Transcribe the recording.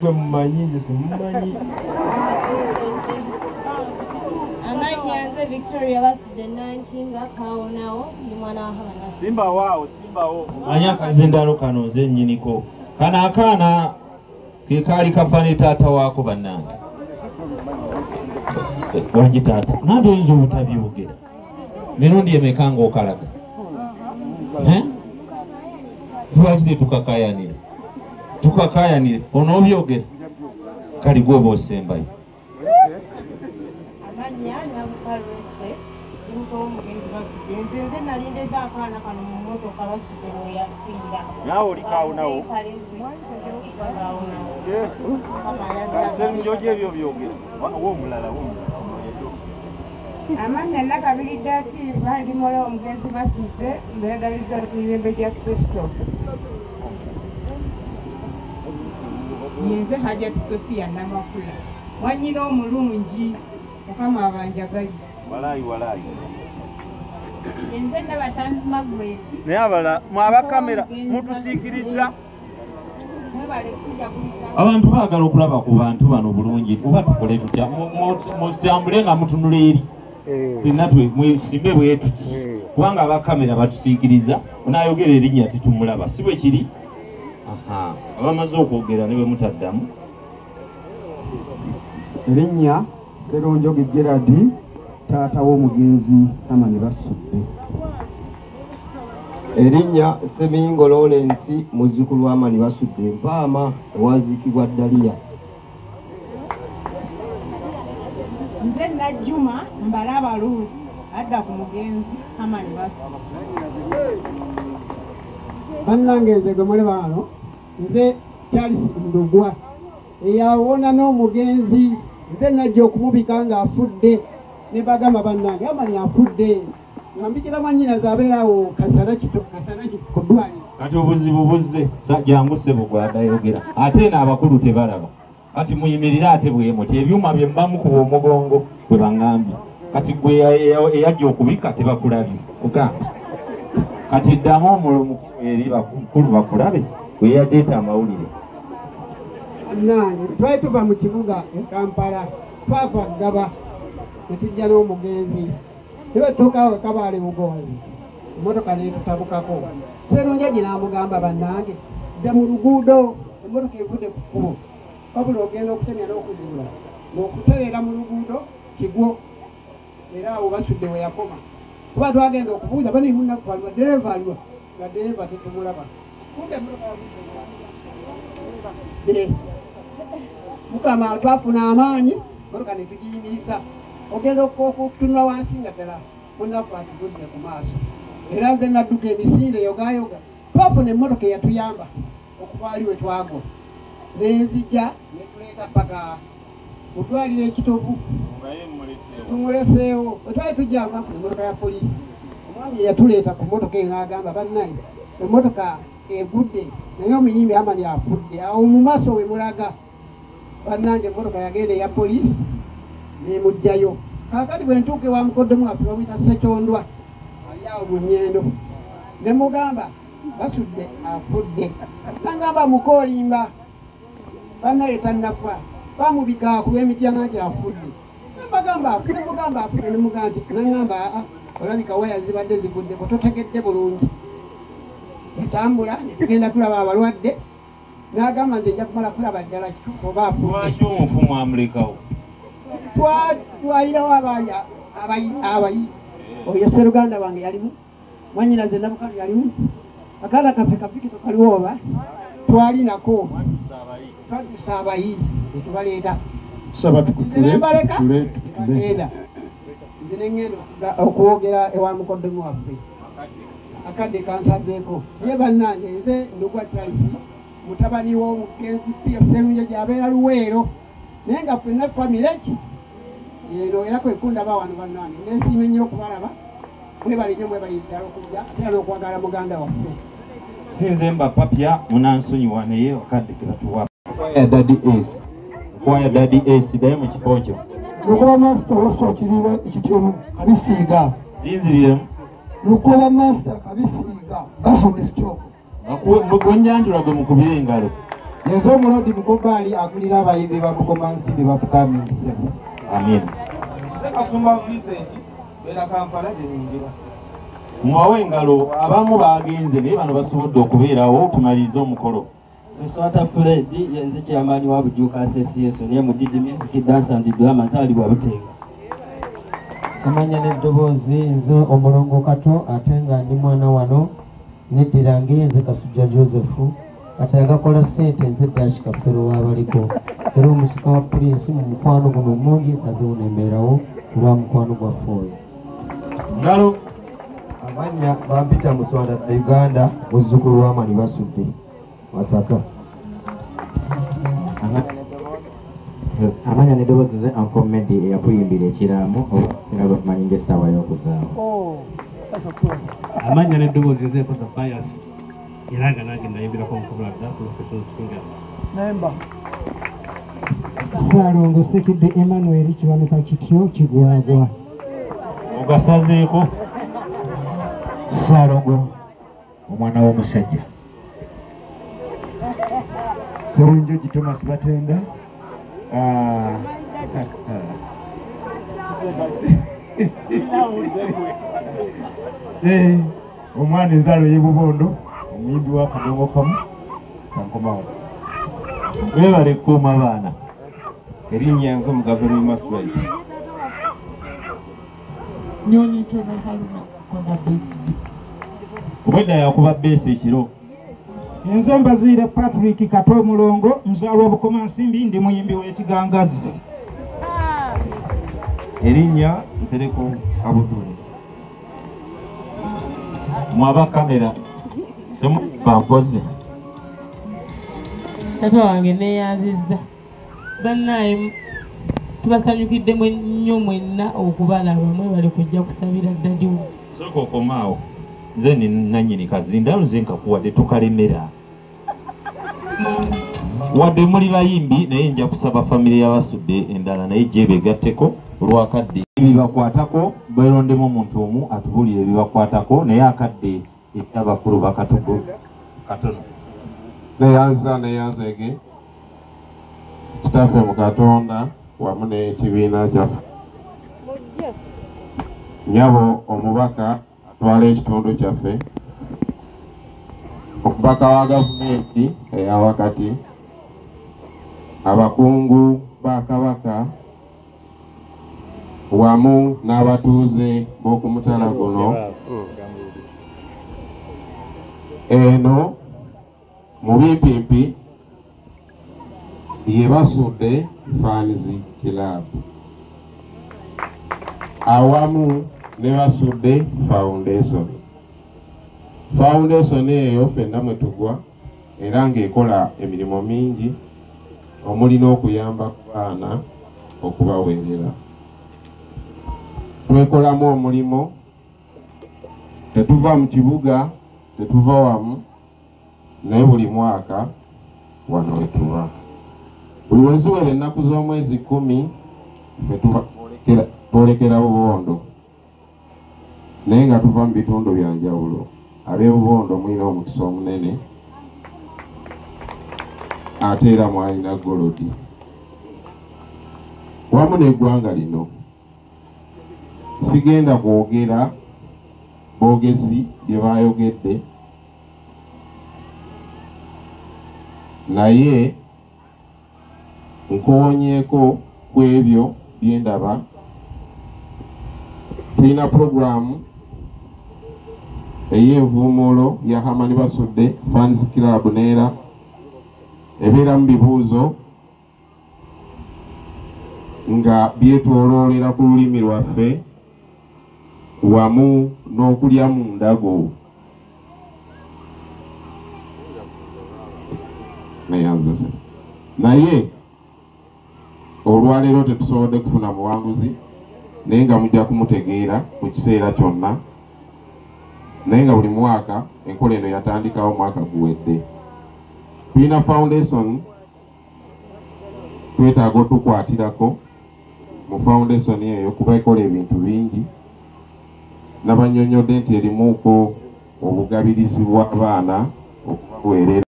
Mmanyi simumanyi. Amanyanze Victoria basudde Nanshinga kawonawo ni mwana wa Hamana. Simba wao, Simba wo. Manya kazindalo kano nze nnyiniko. Kana akaana ke kaali kafane taata waako bannange. Wangi taata. Nandi oyinza obutabyogera. Mirundi emeka ng'okalaga. Lwaki tukakayanira? Tukakayanire. Onoobyogera. Kali gwe oba osembayo. Amanya namukalwese into omugenzi basudde nze nalindeza akaana kano mu mmotoka basudde weyafiira. Naawe oli kaawonawo. Njoje ebyo byogera. W'omulala Amanya nakabiridde ati baali mola omugenzi basudde beegaliza emirembe gya Kristo. Yenze Hajjati Sofia Namakula. Wanyina omulungi Mukama abanjagali. Walaayi. Yenze Nabatanzi Margaret. Naye abala mwaba kamera mutusiikiriza. Abantu baagala okulaba ku bantu bano bulungi kuba tukole tutya mutambule nga mutunula eri natwe mwesimbe bwetuti kubanga abakamera batusiikiriza onayogera erinnya titumulaba si bwe kiri abamaze okwogera ne bwe mutaddamu erinnya Sseronjoge Gerard taata w'omugenzi Amani basudde. Erinnya Semingo Lawrence muzzukulu wa Amani basudde Mpaama ewaziikibwa Daliya. Nze Najjuma Mbalaba Luusi adda ku mugenzi Amani basudde. Bannange nze gwe muli bano nze Charles Ndugwa eyawona n'omugenzi nze najja okumubika ng'afudde ne bagamba bannange Amani afudde. Ngambikira manyina zabeerawo kasana ku ddwaliro. Kati obuzibu buzze jangu ssebo gwadayogera ate n'abakulu tebalaba kati muyimirire ate bwemuti ebyuma bye mbamukuba omugongo bwe baŋŋambye kati gwe eyajja okubika tebakulabye kugamba kati ddamu omulumu eri bakulu bakulabe gwe yadeeta amawulire. Bannange twali tuva mu kibuga e Kampala twava Ggaba ne tujja n'omugenzi Ewe tukawe Kabaale Bugonzi. Emmotoka neetutabukako. Sserunjogi n'amugamba bannange dda mu luguudo emmotoka evudde ku kkubo wabula ogenda okutemya n'okuzibula ng'okutereera mu luguudo kigwo era awo basudde we yakoma kuba twagenda okubuuza bani munnaku aliwa dereeva aliwa nga dereeva tetumulaba kumbe Mukama twafuna amaanyi emmotoka ne tugiyimiriza ogenda okutunula wansi nga ddala munnaku atugudde ku maaso era nze nadduka emisinde yogayoga twafuna emmotoka eyatuyamba okubaali we twagwa nenzijja netuleeta paka mutwalira ekitovu tumuleseewo wetwali tujja nafuna emmotoka ya poliisi omwami eyatuleeta ku mmotoka eyo n'agamba bannaye emmotoka egudde naye omuyimbi Amani afudde awo mu maaso we mulaga bannange emmotoka yagenda eya poliisi nemugjayo kakati bwe ntuuke wa mukoddemu waffe bamuyita Ssekyondwa ali awo mu Nnyendo ne mugamba basudde afudde nangamba mukoolimba bannaye tannafa bamubika ku lw'emityana nti afudde nemugamba afudde nemugamba nti nangamba olabika waya zibadde ziguddeko totegedde bulungi etambula netugenda tulaba abalwadde n'agamba nze nja kumala kulaba ddala kituufu oba afudde. Lwaki omufumu amulekawo? Twalirawo abayi oyo Sseruganda wange yalimu mwanyina nze Nabukali yalimu akaana kaffe kapikito kaliwo oba twalinako twatusa abayi netubaleeta saba nembaleka tugenda nze nengenda okwogera ewa mukoddemu waffe akadde kansazeeko ye bannange nze Ndugwa Charles mutabani w'omugenzi Pio Sserunjogi abeera Luweero naye nga ffenna famire ki eno era kwekundaba wano bannange nesiime nnyo okubalaba mwebali nnyo mwebali ddala okujja ate era n'okwagala muganda waffe. Sinze mba papya munansonyiwa naye wakadde kebatuwa Nkwaya Daddy Ace daye mu kifo kyo Lukuba Master waswakirira ekityomu kabisiiga linziriremu Lukuba Master kabisiiga basonga ekityomu Gonjanjula gwe mukubire engalo Yezo mulodi Mukombali akulira abayimbi ba Bukoma Nsimbi bapukamingise. Amen. Kasumba Vincent bera Kampala deningira. Mwawe engalo abamu bagenze naye bano basobodde okubeerawo tumalize omukolo. Nswata Fred yenze kyamaanyi wa Bujuuka Association ne mu Didi Music Dance and Drama nsaalibwa Butenga. Amanya n'eddoboozi nze omulongo Kato ate nga ndi mwana wano neddira ngenze Kasujja Joseph kati agakola ssente nze Dash Kafero w'abaliko era omusika wa Prince mu mukwano guno mungi nsazeewo nembeerawo olwa mukwano gwaffe oyo. Ngalo Amanya bampita Muswanda Uganda muzzukulu w'Amani Basudde Masaka. Amanya n'eddoboozi nze Uncle Medi eyakuyimbira ekiraamo oba bakumanyi ng'essaawa y'okuzaawa. Amanya n'eddoboozi nze Mpoza Pius era nga nange nayimbirako Nkubulada Professional Singers. Nemba. Saalongo Sekidde Emmanuel kiwanuka kityo kigwagwa. ogasazeeko Saalongo omwana w'omusajja. Serunjogi Thomas Batenda. Omwana enzalo y'Ebubondo omuyimbi wa Kadongo kamu kankomawo. Weebale kuuma abaana. Erinnya nze Omugavero Maswali. Nyonyi Ntwebe Haruna Konda Besigi. Obwedda yakuba beesi ekiro. Nze Mbazire Patrick Kato Mulongo nzaalwa Bukoma Nsimbi ndi muyimbi w'ekigangazi. Erinnya Nsereko Abuduli. Mwaba kamera temuba mpozi. Taata wange neeyanzizza. Bannaye tubasanyukidde nnyo mwenna okubalaba mwebale kujja kusabira ddadiwo. Sooka okomaawo. Nze ni nannyini kazinda nze nkakuwadde tokalemera. Wadde muli bayimbi naye nja kusaba famire y'abasudde endala naye gye beegatteko olwakadde ebibakwatako beerondemu omuntu omu atubulire ebibakwatako naye akadde ebyabakulu bakatugo katono. neyanzege kitaffe mu Katonda wamu n'ekibiina kyaffe. Nyabo omubaka atwala ekitundu kyaffe, omubaka wa gavumenti eyawakati, abakungu ba Kabaka wamu n'abatuuze b'oku mutala guno. Eno mu Bimpimpi ye Basudde Fans Club awamu ne Basudde Foundation. Foundation eyo ffenna mwe tugwa era ng'ekola emirimu mingi omuli n'okuyamba ku baana okubaweerera. Twekolamu omulimo, tetuva mu kibuga, tetuva wamu, naye buli mwaka wano wetuba. Buli weziwera ennaku z'omwezi 10 twolekera Bubondo naye nga tuva mu bitundu bya njawulo. Ab'e Bubondo mulina omukisa omunene ate era mwalina Golodi wamu n'eggwanga lino. Sigenda kwogera boogezi bye baayogedde naye nkoonyeeko ku ebyo bye ndaba. Tulina programu ey'envuumuulo ya Amani Basudde Fans Club neera ebeeramu bibuuzo nga byetwoloolera ku lulimi lwaffe wamu n'okulya mu ndago. Naye olwaleero tetusobodde kufuna muwanguzi naye nga mujja kumutegeera mu kiseera kyonna, naye nga buli mwaka enkola eno yatandikawo mwaka guwedde. Tulina foundation twetaaga otukwatirako mu foundation eyo kuba ekola ebintu bingi. Nabanyonyodde nti erimuuko obugabirizi bw'abaana okubaweerera.